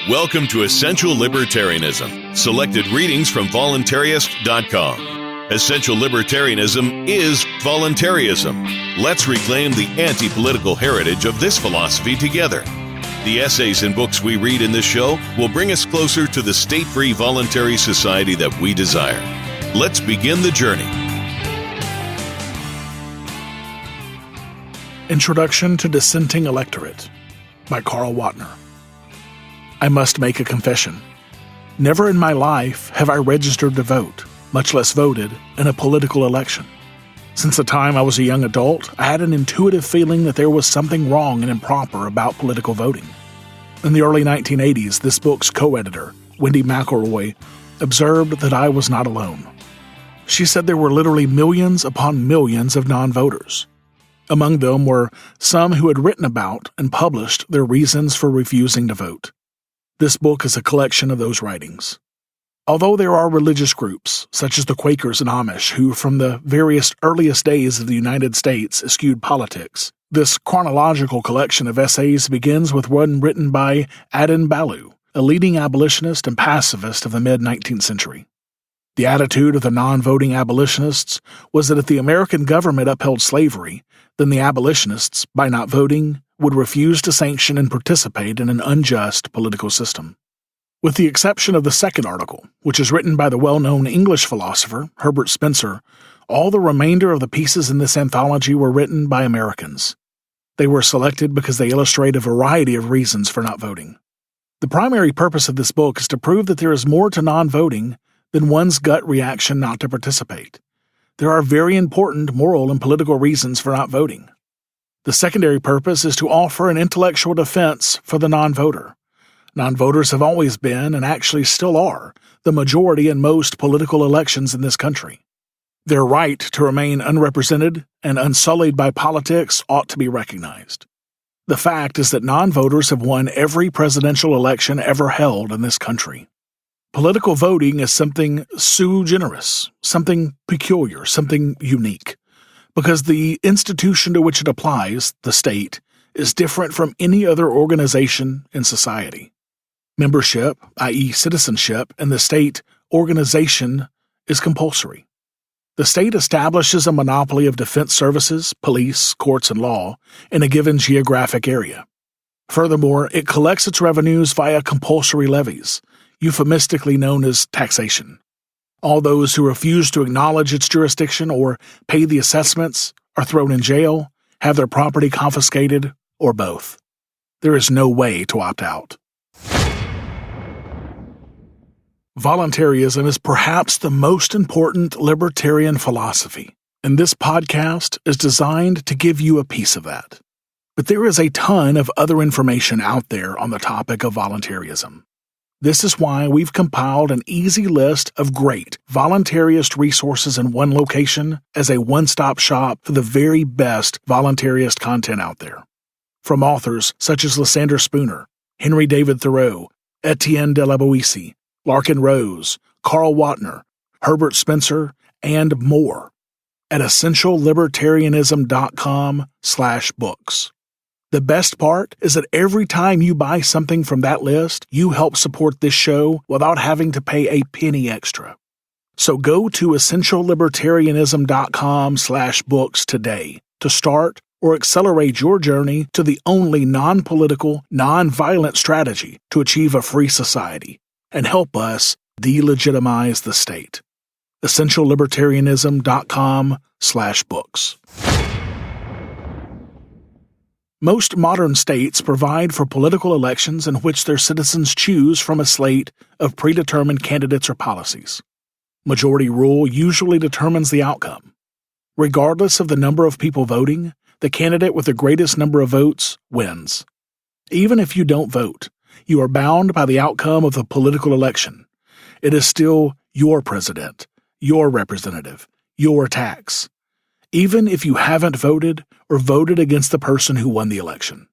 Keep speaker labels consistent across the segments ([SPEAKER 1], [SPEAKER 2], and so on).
[SPEAKER 1] Welcome to Essential Libertarianism, selected readings from voluntarist.com. Essential Libertarianism is voluntarism. Let's reclaim the anti-political heritage of this philosophy together. The essays and books we read in this show will bring us closer to the state-free voluntary society that we desire. Let's begin the journey.
[SPEAKER 2] Introduction to Dissenting Electorate by Carl Watner. I must make a confession. Never in my life have I registered to vote, much less voted, in a political election. Since the time I was a young adult, I had an intuitive feeling that there was something wrong and improper about political voting. In the early 1980s, this book's co-editor, Wendy McElroy, observed that I was not alone. She said there were literally millions upon millions of non-voters. Among them were some who had written about and published their reasons for refusing to vote. This book is a collection of those writings. Although there are religious groups, such as the Quakers and Amish, who from the various earliest days of the United States eschewed politics, this chronological collection of essays begins with one written by Adin Ballou, a leading abolitionist and pacifist of the mid-19th century. The attitude of the non-voting abolitionists was that if the American government upheld slavery, then the abolitionists, by not voting, would refuse to sanction and participate in an unjust political system. With the exception of the second article, which is written by the well-known English philosopher Herbert Spencer, all the remainder of the pieces in this anthology were written by Americans. They were selected because they illustrate a variety of reasons for not voting. The primary purpose of this book is to prove that there is more to non-voting than one's gut reaction not to participate. There are very important moral and political reasons for not voting. The secondary purpose is to offer an intellectual defense for the non-voter. Non-voters have always been, and actually still are, the majority in most political elections in this country. Their right to remain unrepresented and unsullied by politics ought to be recognized. The fact is that non-voters have won every presidential election ever held in this country. Political voting is something sui generis, something peculiar, something unique, because the institution to which it applies, the state, is different from any other organization in society. Membership, i.e. citizenship, in the state organization is compulsory. The state establishes a monopoly of defense services, police, courts, and law in a given geographic area. Furthermore, it collects its revenues via compulsory levies, euphemistically known as taxation. All those who refuse to acknowledge its jurisdiction or pay the assessments are thrown in jail, have their property confiscated, or both. There is no way to opt out. Voluntarism is perhaps the most important libertarian philosophy, and this podcast is designed to give you a piece of that. But there is a ton of other information out there on the topic of voluntarism. This is why we've compiled an easy list of great voluntarist resources in one location as a one-stop shop for the very best voluntarist content out there. From authors such as Lysander Spooner, Henry David Thoreau, Etienne de la Boétie, Larkin Rose, Carl Watner, Herbert Spencer, and more at essentiallibertarianism.com/books. The best part is that every time you buy something from that list, you help support this show without having to pay a penny extra. So go to essentiallibertarianism.com/books today to start or accelerate your journey to the only non-political, non-violent strategy to achieve a free society and help us delegitimize the state. essentiallibertarianism.com/books. Most modern states provide for political elections in which their citizens choose from a slate of predetermined candidates or policies. Majority rule usually determines the outcome. Regardless of the number of people voting, the candidate with the greatest number of votes wins. Even if you don't vote, you are bound by the outcome of the political election. It is still your president, your representative, your tax, even if you haven't voted or voted against the person who won the election.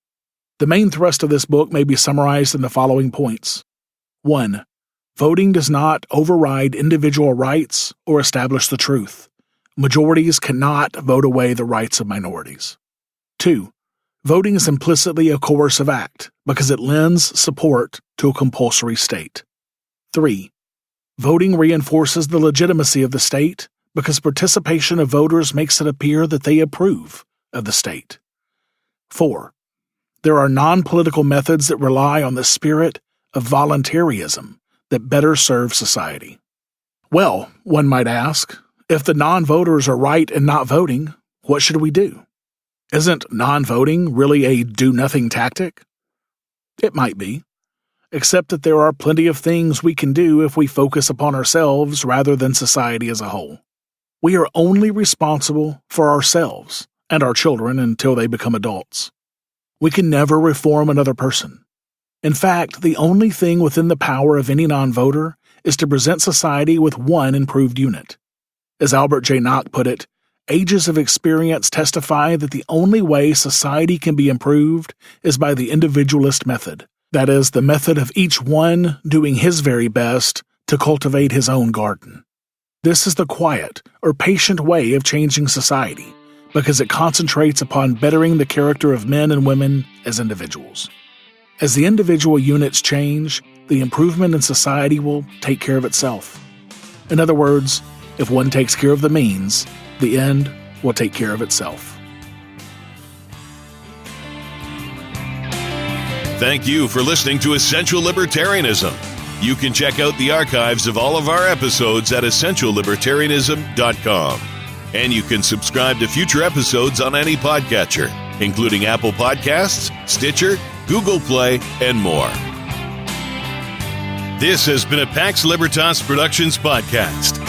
[SPEAKER 2] The main thrust of this book may be summarized in the following points. 1. Voting does not override individual rights or establish the truth. Majorities cannot vote away the rights of minorities. 2. Voting is implicitly a coercive act because it lends support to a compulsory state. 3. Voting reinforces the legitimacy of the state because participation of voters makes it appear that they approve of the state. 4. There are non-political methods that rely on the spirit of voluntarism that better serve society. Well, one might ask, if the non-voters are right in not voting, what should we do? Isn't non-voting really a do-nothing tactic? It might be, except that there are plenty of things we can do if we focus upon ourselves rather than society as a whole. We are only responsible for ourselves and our children until they become adults. We can never reform another person. In fact, the only thing within the power of any non-voter is to present society with one improved unit. As Albert J. Nock put it, ages of experience testify that the only way society can be improved is by the individualist method, that is, the method of each one doing his very best to cultivate his own garden. This is the quiet or patient way of changing society, because it concentrates upon bettering the character of men and women as individuals. As the individual units change, the improvement in society will take care of itself. In other words, if one takes care of the means, the end will take care of itself.
[SPEAKER 1] Thank you for listening to Essential Libertarianism. You can check out the archives of all of our episodes at essentiallibertarianism.com. And you can subscribe to future episodes on any podcatcher, including Apple Podcasts, Stitcher, Google Play, and more. This has been a Pax Libertas Productions podcast.